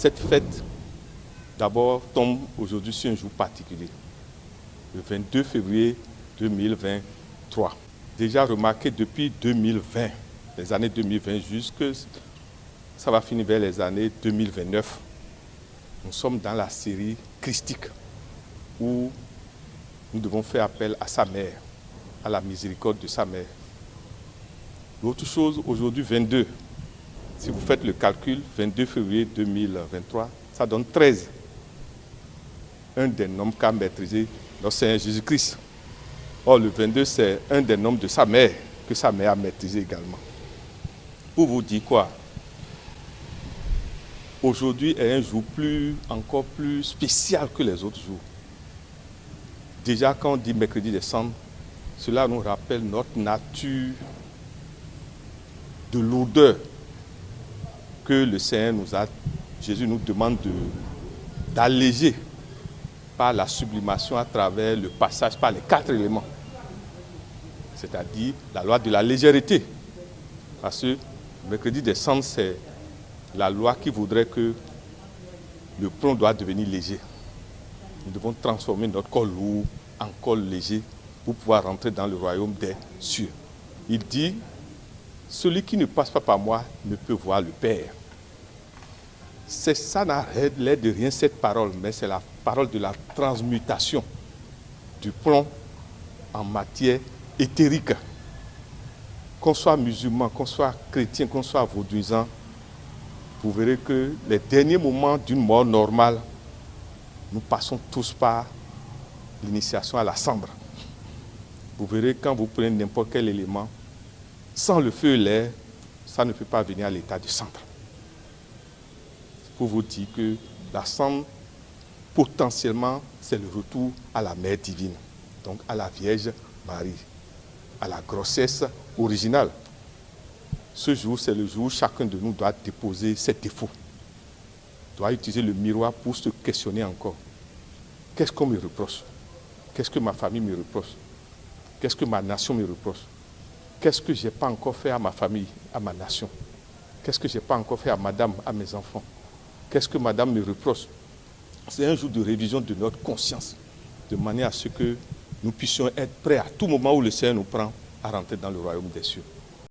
Cette fête, d'abord, tombe aujourd'hui sur un jour particulier, le 22 février 2023. Déjà remarqué depuis 2020, les années 2020 jusque ça va finir vers les années 2029. Nous sommes dans la série christique où nous devons faire appel à sa mère, à la miséricorde de sa mère. L'autre chose, aujourd'hui 22, si vous faites le calcul, 22 février 2023, ça donne 13. Un des noms qu'a maîtrisé notre Seigneur Jésus-Christ. Or, le 22, c'est un des noms de sa mère, que sa mère a maîtrisé également. Pour vous dire quoi? Aujourd'hui est un jour encore plus spécial que les autres jours. Déjà, quand on dit mercredi des cendres, cela nous rappelle notre nature de lourdeur que le Seigneur Jésus nous demande d'alléger par la sublimation à travers le passage par les 4 éléments. C'est-à-dire la loi de la légèreté. Parce que mercredi des cendres, c'est la loi qui voudrait que le plomb doit devenir léger. Nous devons transformer notre corps lourd en corps léger pour pouvoir rentrer dans le royaume des cieux. Il dit, celui qui ne passe pas par moi ne peut voir le Père. Ça n'a l'air de rien cette parole, mais c'est la parole de la transmutation du plomb en matière éthérique. Qu'on soit musulman, qu'on soit chrétien, qu'on soit vaudouisant, vous verrez que les derniers moments d'une mort normale, nous passons tous par l'initiation à la cendre. Vous verrez quand vous prenez n'importe quel élément, sans le feu et l'air, ça ne peut pas venir à l'état de cendre. Pour vous dire que la cendre, potentiellement, c'est le retour à la mère divine, donc à la Vierge Marie, à la grossesse originale. Ce jour, c'est le jour où chacun de nous doit déposer ses défauts, doit utiliser le miroir pour se questionner encore. Qu'est-ce qu'on me reproche? Qu'est-ce que ma famille me reproche? Qu'est-ce que ma nation me reproche? Qu'est-ce que je n'ai pas encore fait à ma famille, à ma nation? Qu'est-ce que je n'ai pas encore fait à madame, à mes enfants? Qu'est-ce que madame me reproche? C'est un jour de révision de notre conscience, de manière à ce que nous puissions être prêts à tout moment où le Seigneur nous prend à rentrer dans le royaume des cieux.